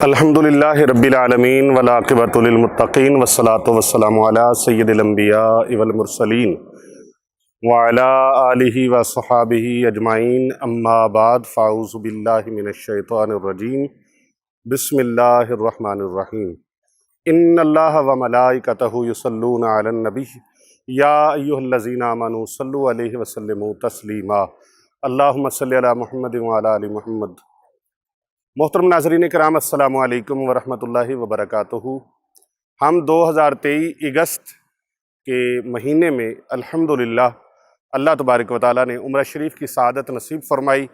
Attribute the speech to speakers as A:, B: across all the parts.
A: الحمدللہ رب العالمین والعاقبۃ للمتقین والصلاۃ والسلام علی سید الانبیاء والمرسلین وعلی آلہ وصحابہ اجمعین اما بعد فاعوذ باللہ من الشیطان الرجیم بسم اللہ الرحمن الرحیم ان اللہ وملائکتہ یصلون علی النبی یا ایھا الذین آمنوا صلوا علیہ وسلموا تسلیما اللہم صلی علی محمد وعلی آل محمد۔ محترم ناظرین کرام، السلام علیکم ورحمۃ اللہ وبرکاتہ۔ ہم 2023 اگست کے مہینے میں الحمدللہ اللہ تبارک و تعالیٰ نے عمرہ شریف کی سعادت نصیب فرمائی۔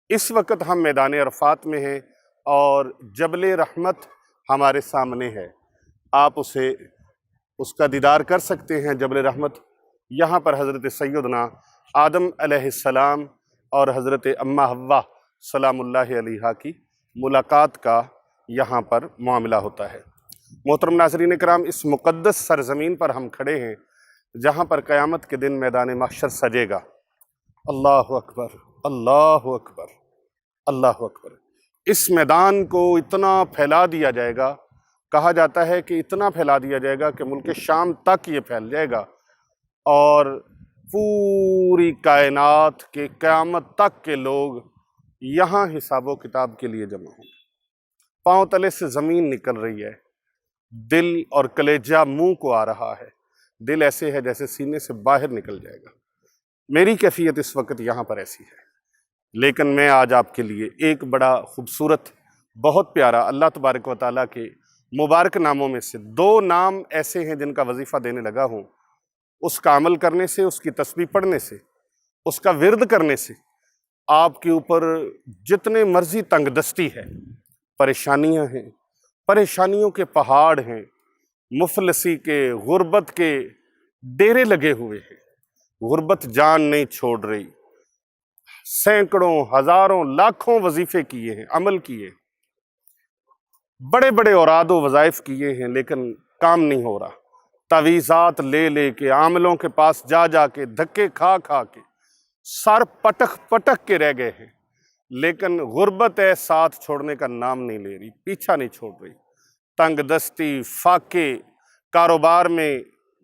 A: اس وقت ہم میدان عرفات میں ہیں اور جبل رحمت ہمارے سامنے ہے۔ آپ اس کا دیدار کر سکتے ہیں۔ جبل رحمت، یہاں پر حضرت سیدنا آدم علیہ السلام اور حضرت اماں حوا سلام اللہ علیہا کی ملاقات کا یہاں پر معاملہ ہوتا ہے۔ محترم ناظرین کرام، اس مقدس سرزمین پر ہم کھڑے ہیں جہاں پر قیامت کے دن میدان محشر سجے گا۔ اللہ اکبر، اللہ اکبر، اللہ اکبر۔ اس میدان کو اتنا پھیلا دیا جائے گا، کہا جاتا ہے کہ اتنا پھیلا دیا جائے گا کہ ملک شام تک یہ پھیل جائے گا اور پوری کائنات کے قیامت تک کے لوگ یہاں حساب و کتاب کے لیے جمع ہوں گے۔ پاؤں تلے سے زمین نکل رہی ہے، دل اور کلیجہ منہ کو آ رہا ہے۔ دل ایسے ہے جیسے سینے سے باہر نکل جائے گا۔ میری کیفیت اس وقت یہاں پر ایسی ہے، لیکن میں آج آپ کے لیے ایک بڑا خوبصورت، بہت پیارا اللہ تبارک و تعالیٰ کے مبارک ناموں میں سے 2 نام ایسے ہیں جن کا وظیفہ دینے لگا ہوں۔ اس کا عمل کرنے سے، اس کی تسبیح پڑھنے سے، اس کا ورد کرنے سے آپ کے اوپر جتنے مرضی تنگ دستی ہے، پریشانیاں ہیں، پریشانیوں کے پہاڑ ہیں، مفلسی کے، غربت کے ڈیرے لگے ہوئے ہیں۔ غربت جان نہیں چھوڑ رہی۔ سینکڑوں، ہزاروں، لاکھوں وظیفے کیے ہیں، عمل کیے، بڑے بڑے اوراد و وظائف کیے ہیں، لیکن کام نہیں ہو رہا۔ تعویذات لے لے کے، عاملوں کے پاس جا جا کے، دھکے کھا کھا کے، سر پٹک پٹک کے رہ گئے ہیں، لیکن غربت ہے ساتھ چھوڑنے کا نام نہیں لے رہی، پیچھا نہیں چھوڑ رہی۔ تنگ دستی، فاقے، کاروبار میں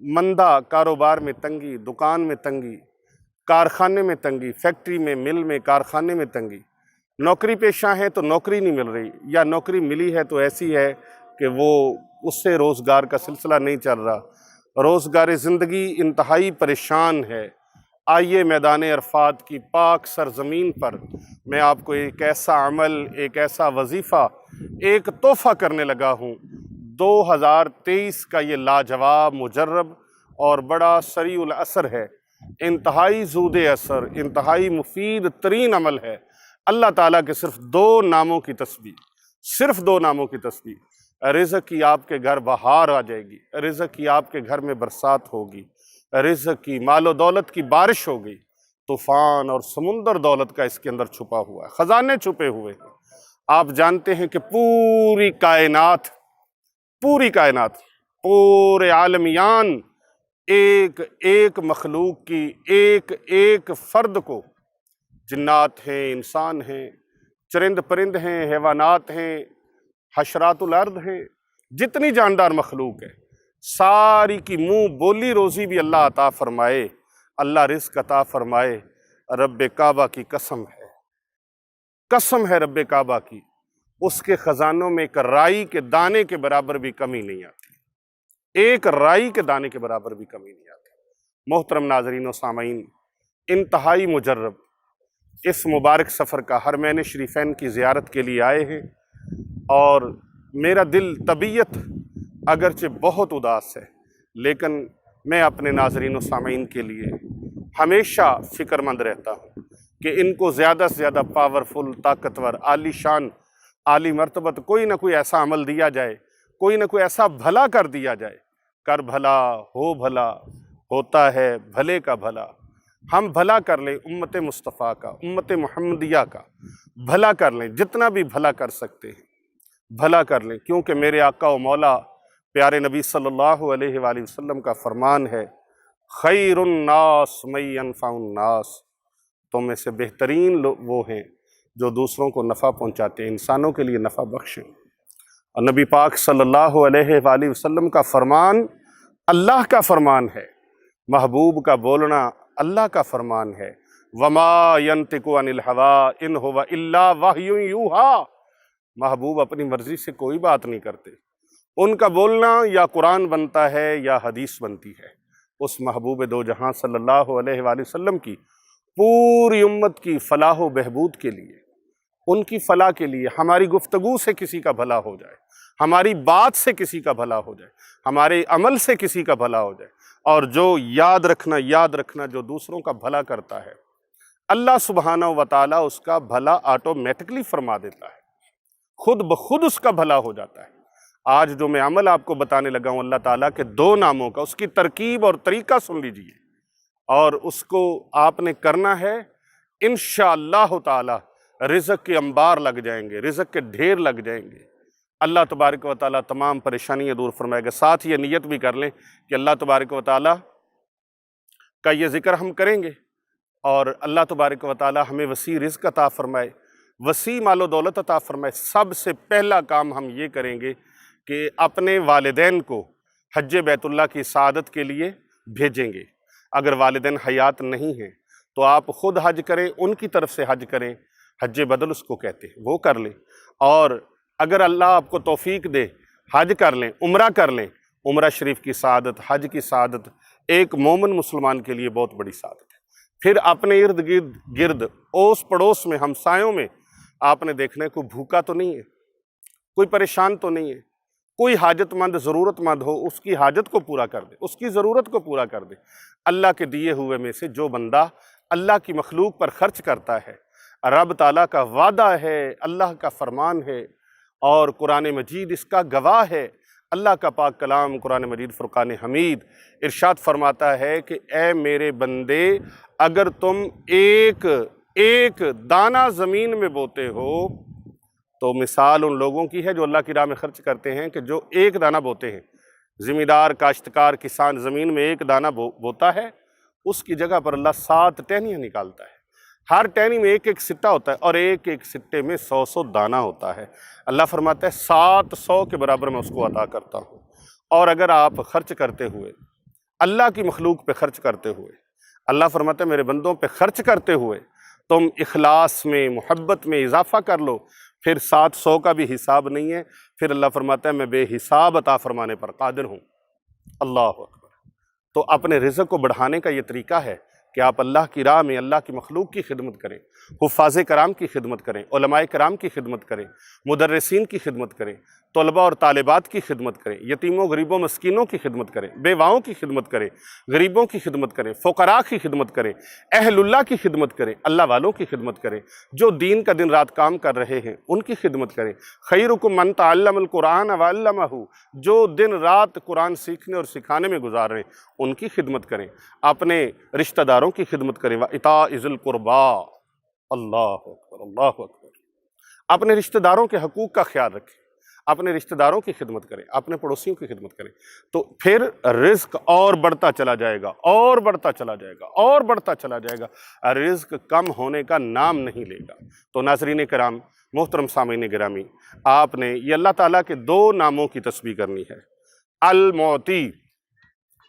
A: مندہ، کاروبار میں تنگی، دکان میں تنگی، کارخانے میں تنگی، فیکٹری میں، مل میں، کارخانے میں تنگی۔ نوکری پیشہ ہیں تو نوکری نہیں مل رہی، یا نوکری ملی ہے تو ایسی ہے کہ وہ اس سے روزگار کا سلسلہ نہیں چل رہا۔ روزگار زندگی انتہائی پریشان ہے۔ آئیے میدان عرفات کی پاک سرزمین پر میں آپ کو ایک ایسا عمل، ایک ایسا وظیفہ، ایک تحفہ کرنے لگا ہوں۔ 2023 کا یہ لاجواب، مجرب اور بڑا سریع الاثر ہے، انتہائی زود اثر، انتہائی مفید ترین عمل ہے۔ اللہ تعالیٰ کے صرف 2 ناموں کی تسبیح، صرف 2 ناموں کی تسبیح، رزق کی آپ کے گھر بہار آ جائے گی، رزق کی آپ کے گھر میں برسات ہوگی، رزق کی، مال و دولت کی بارش ہوگی۔ طوفان اور سمندر دولت کا اس کے اندر چھپا ہوا ہے، خزانے چھپے ہوئے ہیں۔ آپ جانتے ہیں کہ پوری کائنات، پورے عالمیان ایک ایک مخلوق کی، ایک ایک فرد کو، جنات ہیں، انسان ہیں، چرند پرند ہیں، حیوانات ہیں، حشرات الارض ہیں، جتنی جاندار مخلوق ہے، ساری کی منہ بولی روزی بھی اللہ عطا فرمائے، اللہ رزق عطا فرمائے۔ رب کعبہ کی قسم ہے، قسم ہے رب کعبہ کی، اس کے خزانوں میں ایک رائی کے دانے کے برابر بھی کمی نہیں آتی، ایک رائی کے دانے کے برابر بھی کمی نہیں آتی۔ محترم ناظرین و سامعین، انتہائی مجرب اس مبارک سفر کا حرمین شریفین کی زیارت کے لیے آئے ہیں، اور میرا دل، طبیعت اگرچہ بہت اداس ہے، لیکن میں اپنے ناظرین و سامعین کے لیے ہمیشہ فکر مند رہتا ہوں کہ ان کو زیادہ سے زیادہ پاورفل، طاقتور، عالی شان، عالی مرتبت کوئی نہ کوئی ایسا عمل دیا جائے، کوئی نہ کوئی ایسا بھلا کر دیا جائے۔ کر بھلا، ہو بھلا، ہوتا ہے بھلے کا بھلا۔ ہم بھلا کر لیں، امت مصطفیٰ کا، امت محمدیہ کا بھلا کر لیں، جتنا بھی بھلا کر سکتے ہیں بھلا کر لیں، کیونکہ میرے آقا و مولا پیارے نبی صلی اللہ علیہ وآلہ وسلم کا فرمان ہے، خیر الناس من ینفع الناس، تم میں سے بہترین وہ ہیں جو دوسروں کو نفع پہنچاتے ہیں، انسانوں کے لیے نفع بخشیں۔ اور نبی پاک صلی اللہ علیہ وآلہ وسلم کا فرمان اللہ کا فرمان ہے، محبوب کا بولنا اللہ کا فرمان ہے۔ وما ينطق عن الهوى ان هو الا وحی یوحى، محبوب اپنی مرضی سے کوئی بات نہیں کرتے، ان کا بولنا یا قرآن بنتا ہے یا حدیث بنتی ہے۔ اس محبوب دو جہاں صلی اللہ علیہ وآلہ وسلم کی پوری امت کی فلاح و بہبود کے لیے، ان کی فلاح کے لیے، ہماری گفتگو سے کسی کا بھلا ہو جائے، ہماری بات سے کسی کا بھلا ہو جائے، ہمارے عمل سے کسی کا بھلا ہو جائے، اور جو یاد رکھنا جو دوسروں کا بھلا کرتا ہے، اللہ سبحانہ و تعالیٰ اس کا بھلا آٹومیٹکلی فرما دیتا ہے، خود بخود اس کا بھلا ہو جاتا ہے۔ آج جو میں عمل آپ کو بتانے لگا ہوں اللہ تعالیٰ کے دو ناموں کا، اس کی ترکیب اور طریقہ سن لیجئے، اور اس کو آپ نے کرنا ہے، انشاءاللہ تعالیٰ رزق کے انبار لگ جائیں گے، رزق کے ڈھیر لگ جائیں گے۔ اللہ تبارک و تعالیٰ تمام پریشانیاں دور فرمائے گا۔ ساتھ یہ نیت بھی کر لیں کہ اللہ تبارک و تعالیٰ کا یہ ذکر ہم کریں گے، اور اللہ تبارک و تعالیٰ ہمیں وسیع رزق عطا فرمائے، وسیع مال و دولت عطا فرمائے۔ سب سے پہلا کام ہم یہ کریں گے کہ اپنے والدین کو حج بیت اللہ کی سعادت کے لیے بھیجیں گے۔ اگر والدین حیات نہیں ہیں تو آپ خود حج کریں، ان کی طرف سے حج کریں، حج بدل اس کو کہتے ہیں، وہ کر لیں۔ اور اگر اللہ آپ کو توفیق دے، حج کر لیں، عمرہ کر لیں۔ عمرہ شریف کی سعادت، حج کی سعادت ایک مومن مسلمان کے لیے بہت بڑی سعادت ہے۔ پھر اپنے ارد گرد اوس پڑوس میں، ہمسایوں میں آپ نے دیکھنا ہے کوئی بھوکا تو نہیں ہے، کوئی پریشان تو نہیں ہے، کوئی حاجت مند ضرورت مند ہو، اس کی حاجت کو پورا کر دے، اس کی ضرورت کو پورا کر دے۔ اللہ کے دیے ہوئے میں سے جو بندہ اللہ کی مخلوق پر خرچ کرتا ہے، رب تعالیٰ کا وعدہ ہے، اللہ کا فرمان ہے، اور قرآن مجید اس کا گواہ ہے۔ اللہ کا پاک کلام قرآن مجید فرقان حمید ارشاد فرماتا ہے کہ اے میرے بندے، اگر تم ایک دانہ زمین میں بوتے ہو تو مثال ان لوگوں کی ہے جو اللہ کی راہ میں خرچ کرتے ہیں، کہ جو ایک دانہ بوتے ہیں۔ ذمہ دار، کاشتکار، کسان زمین میں ایک دانہ بوتا ہے، اس کی جگہ پر اللہ 7 ٹہنیاں نکالتا ہے۔ ہر ٹہنی میں ایک سٹہ ہوتا ہے، اور ایک سٹے میں 100 دانہ ہوتا ہے۔ اللہ فرماتا ہے 700 کے برابر میں اس کو عطا کرتا ہوں۔ اور اگر آپ خرچ کرتے ہوئے، اللہ کی مخلوق پہ خرچ کرتے ہوئے، اللہ فرماتا ہے میرے بندوں پہ خرچ کرتے ہوئے تم اخلاص میں، محبت میں اضافہ کر لو، پھر 700 کا بھی حساب نہیں ہے، پھر اللہ فرماتا ہے میں بے حساب عطا فرمانے پر قادر ہوں۔ اللہ اکبر۔ تو اپنے رزق کو بڑھانے کا یہ طریقہ ہے کہ آپ اللہ کی راہ میں اللہ کی مخلوق کی خدمت کریں، حفاظ کرام کی خدمت کریں، علماء کرام کی خدمت کریں، مدرسین کی خدمت کریں، طلباء اور طالبات کی خدمت کریں، یتیموں، غریبوں، مسکینوں کی خدمت کریں، بیواؤں کی خدمت کریں، غریبوں کی خدمت کریں، فقراء کی خدمت کریں، اہل اللہ کی خدمت کریں، اللہ والوں کی خدمت کریں، جو دین کا دن رات کام کر رہے ہیں ان کی خدمت کریں۔ خیرکم من تعلم القرآن وعلمہ، جو دن رات قرآن سیکھنے اور سکھانے میں گزار رہے ہیں ان کی خدمت کریں، اپنے رشتہ داروں کی خدمت کریں۔ وَإِطَاعِ ذِي الْقُرْبَىٰ، اللہ اکبر، اللہ اکبر۔ اپنے رشتہ داروں کے حقوق کا خیال رکھیں، اپنے رشتہ داروں کی خدمت کریں، اپنے پڑوسیوں کی خدمت کریں، تو پھر رزق اور بڑھتا چلا جائے گا، اور بڑھتا چلا جائے گا، اور بڑھتا چلا جائے گا، رزق کم ہونے کا نام نہیں لے گا۔ تو ناظرین کرام، محترم سامعین گرامی، آپ نے یہ اللہ تعالیٰ کے 2 ناموں کی تسبیح کرنی ہے۔ المعطی،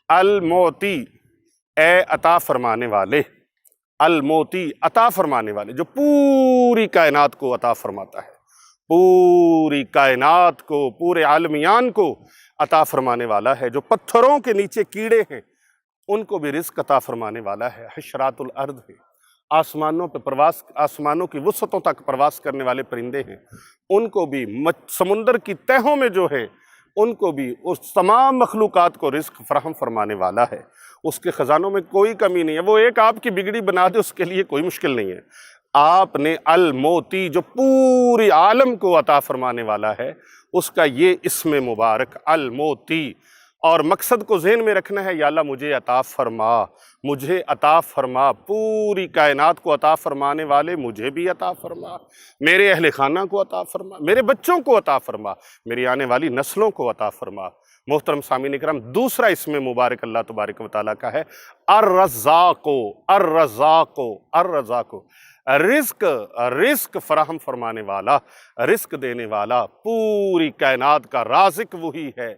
A: المعطی، اے عطا فرمانے والے، المعطی، عطا فرمانے والے، جو پوری کائنات کو عطا فرماتا ہے، پوری کائنات کو، پورے عالمیان کو عطا فرمانے والا ہے، جو پتھروں کے نیچے کیڑے ہیں ان کو بھی رزق عطا فرمانے والا ہے، حشرات الارض ہے، آسمانوں پہ پرواز، آسمانوں کی وسعتوں تک پرواز کرنے والے پرندے ہیں، ان کو بھی، سمندر کی تہوں میں جو ہے ان کو بھی، اس تمام مخلوقات کو رزق فراہم فرمانے والا ہے۔ اس کے خزانوں میں کوئی کمی نہیں ہے، وہ ایک آپ کی بگڑی بنا دے اس کے لیے کوئی مشکل نہیں ہے۔ آپ نے المعطی، جو پوری عالم کو عطا فرمانے والا ہے، اس کا یہ اسم مبارک المعطی، اور مقصد کو ذہن میں رکھنا ہے، یا اللہ مجھے عطا فرما، مجھے عطا فرما، پوری کائنات کو عطا فرمانے والے مجھے بھی عطا فرما، میرے اہل خانہ کو عطا فرما، میرے بچوں کو عطا فرما، میری آنے والی نسلوں کو عطا فرما۔ محترم سامعین اکرام، دوسرا اسم مبارک اللہ تبارک و تعالیٰ کا ہے الرزاق، الرزاق، الرزاق۔ رزق رزق فراہم فرمانے والا، رزق دینے والا، پوری کائنات کا رازق وہی ہے،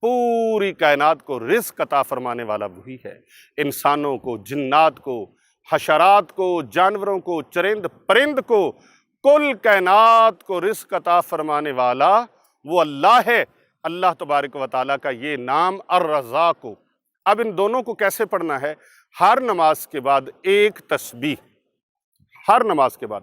A: پوری کائنات کو رزق عطا فرمانے والا وہی ہے۔ انسانوں کو، جنات کو، حشرات کو، جانوروں کو، چرند پرند کو، کل کائنات کو رزق عطا فرمانے والا وہ اللہ ہے۔ اللہ تبارک و تعالیٰ کا یہ نام الرزاق۔ اب ان دونوں کو کیسے پڑھنا ہے؟ ہر نماز کے بعد ایک تسبیح، ہر نماز کے بعد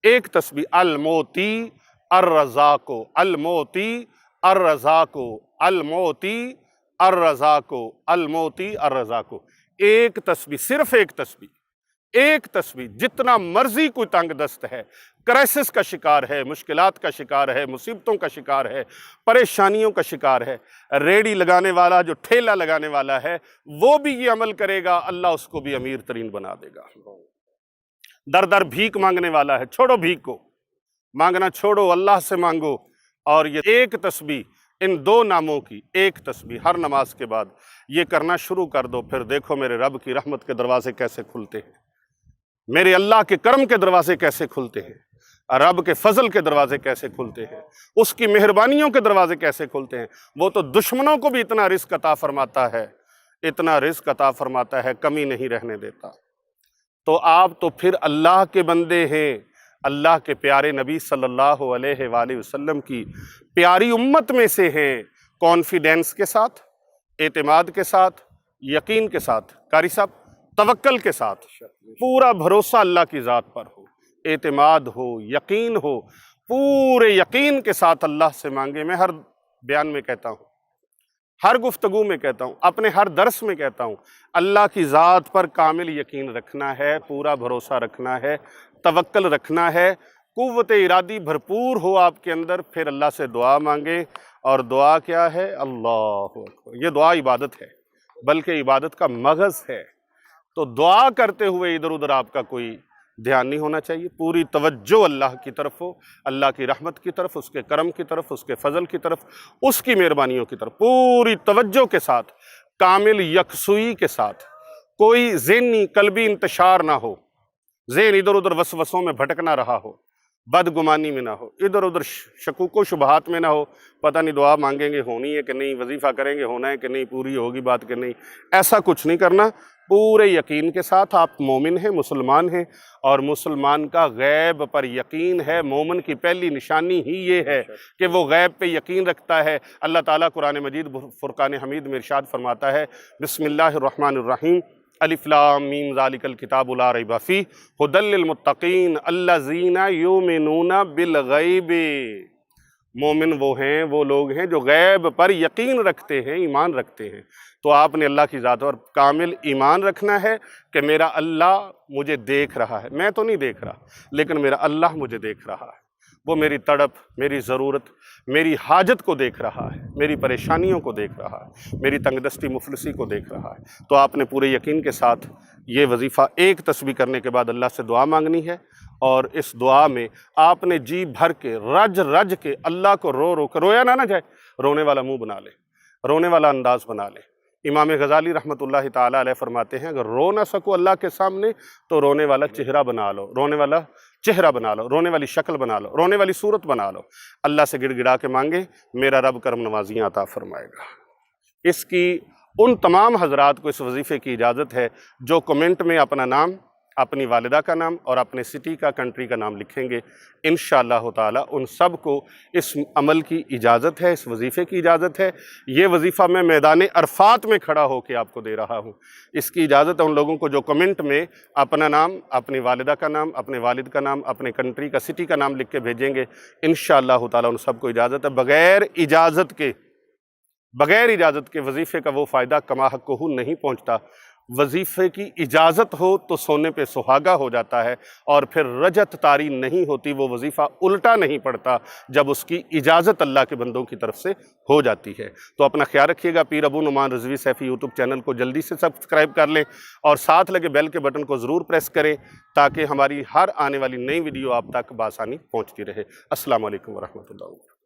A: ایک تسبیح، الموتی الرزاق، الموتی الرزاق، الموتی الرزاق، الموتی الرزاق۔ ایک تسبیح، صرف ایک تسبیح، ایک تسبیح۔ جتنا مرضی کوئی تنگ دست ہے، کرائسس کا شکار ہے، مشکلات کا شکار ہے، مصیبتوں کا شکار ہے، پریشانیوں کا شکار ہے، ریڑی لگانے والا، جو ٹھیلا لگانے والا ہے، وہ بھی یہ عمل کرے گا، اللہ اس کو بھی امیر ترین بنا دے گا۔ در در بھیک مانگنے والا ہے، چھوڑو بھیک کو، مانگنا چھوڑو، اللہ سے مانگو۔ اور یہ ایک تسبیح، ان دو ناموں کی ایک تسبیح ہر نماز کے بعد یہ کرنا شروع کر دو، پھر دیکھو میرے رب کی رحمت کے دروازے کیسے کھلتے ہیں، میرے اللہ کے کرم کے دروازے کیسے کھلتے ہیں، رب کے فضل کے دروازے کیسے کھلتے ہیں، اس کی مہربانیوں کے دروازے کیسے کھلتے ہیں۔ وہ تو دشمنوں کو بھی اتنا رزق عطا فرماتا ہے، اتنا رزق عطا فرماتا ہے، کمی نہیں رہنے دیتا۔ تو آپ تو پھر اللہ کے بندے ہیں، اللہ کے پیارے نبی صلی اللہ علیہ وآلہ وسلم کی پیاری امت میں سے ہیں۔ کانفیڈینس کے ساتھ، اعتماد کے ساتھ، یقین کے ساتھ، قاری صاحب توکل کے ساتھ، پورا بھروسہ اللہ کی ذات پر ہو، اعتماد ہو، یقین ہو، پورے یقین کے ساتھ اللہ سے مانگے۔ میں ہر بیان میں کہتا ہوں، ہر گفتگو میں کہتا ہوں، اپنے ہر درس میں کہتا ہوں، اللہ کی ذات پر کامل یقین رکھنا ہے، پورا بھروسہ رکھنا ہے، توکل رکھنا ہے، قوت ارادی بھرپور ہو آپ کے اندر، پھر اللہ سے دعا مانگیں۔ اور دعا کیا ہے؟ اللہ اکبر۔ یہ دعا عبادت ہے، بلکہ عبادت کا مغز ہے۔ تو دعا کرتے ہوئے ادھر ادھر آپ کا کوئی دھیان نہیں ہونا چاہیے، پوری توجہ اللہ کی طرف ہو، اللہ کی رحمت کی طرف، اس کے کرم کی طرف، اس کے فضل کی طرف، اس کی مہربانیوں کی طرف، پوری توجہ کے ساتھ، کامل یکسوئی کے ساتھ، کوئی ذہنی قلبی انتشار نہ ہو، ذہن ادھر ادھر وسوسوں میں بھٹک نہ رہا ہو، بدگمانی میں نہ ہو، ادھر ادھر شکوک و شبہات میں نہ ہو، پتہ نہیں دعا مانگیں گے ہونی ہے کہ نہیں، وظیفہ کریں گے ہونا ہے کہ نہیں، پوری ہوگی بات کہ نہیں، ایسا کچھ نہیں کرنا۔ پورے یقین کے ساتھ آپ مومن ہیں، مسلمان ہیں، اور مسلمان کا غیب پر یقین ہے۔ مومن کی پہلی نشانی ہی یہ ہے کہ وہ غیب پہ یقین رکھتا ہے۔ اللہ تعالیٰ قرآن مجید فرقان حمید میں ارشاد فرماتا ہے، بسم اللہ الرحمن الرحیم، الف لام میم ذالک الکتاب لا ریب فیہ ھدی للمتقین الذین یؤمنون بالغیب۔ مومن وہ ہیں، وہ لوگ ہیں جو غیب پر یقین رکھتے ہیں، ایمان رکھتے ہیں۔ تو آپ نے اللہ کی ذات پر کامل ایمان رکھنا ہے کہ میرا اللہ مجھے دیکھ رہا ہے، میں تو نہیں دیکھ رہا، لیکن میرا اللہ مجھے دیکھ رہا ہے، وہ میری تڑپ، میری ضرورت، میری حاجت کو دیکھ رہا ہے، میری پریشانیوں کو دیکھ رہا ہے، میری تنگ دستی مفلسی کو دیکھ رہا ہے۔ تو آپ نے پورے یقین کے ساتھ یہ وظیفہ ایک تسبیح کرنے کے بعد اللہ سے دعا مانگنی ہے، اور اس دعا میں آپ نے جی بھر کے، رج رج کے اللہ کو رو کر، رویا نہ جائے، رونے والا منہ بنا لے، رونے والا انداز بنا لے۔ امام غزالی رحمۃ اللہ تعالیٰ علیہ فرماتے ہیں، اگر رو نہ سکو اللہ کے سامنے تو رونے والا چہرہ بنا لو، رونے والا چہرہ بنا لو، رونے والی شکل بنا لو، رونے والی صورت بنا لو، اللہ سے گڑ گڑا کے مانگے، میرا رب کرم نوازیاں عطا فرمائے گا۔ اس کی ان تمام حضرات کو اس وظیفے کی اجازت ہے جو کمنٹ میں اپنا نام، اپنی والدہ کا نام اور اپنے سٹی کا، کنٹری کا نام لکھیں گے، انشاءاللہ تعالی ان سب کو اس عمل کی اجازت ہے، اس وظیفے کی اجازت ہے۔ یہ وظیفہ میں میدان عرفات میں کھڑا ہو کے آپ کو دے رہا ہوں۔ اس کی اجازت ہے ان لوگوں کو جو کمنٹ میں اپنا نام، اپنی والدہ کا نام، اپنے والد کا نام، اپنے کنٹری کا، سٹی کا نام لکھ کے بھیجیں گے، انشاءاللہ تعالی ان سب کو اجازت ہے۔ بغیر اجازت کے وظیفے کا وہ فائدہ کما حق کو نہیں پہنچتا۔ وظیفے کی اجازت ہو تو سونے پہ سہاگا ہو جاتا ہے، اور پھر رجت طاری نہیں ہوتی، وہ وظیفہ الٹا نہیں پڑتا جب اس کی اجازت اللہ کے بندوں کی طرف سے ہو جاتی ہے۔ تو اپنا خیال رکھیے گا۔ پیر ابو نعمان رضوی سیفی یوٹیوب چینل کو جلدی سے سبسکرائب کر لیں، اور ساتھ لگے بیل کے بٹن کو ضرور پریس کریں تاکہ ہماری ہر آنے والی نئی ویڈیو آپ تک بآسانی پہنچتی رہے۔ السلام علیکم ورحمۃ اللہ۔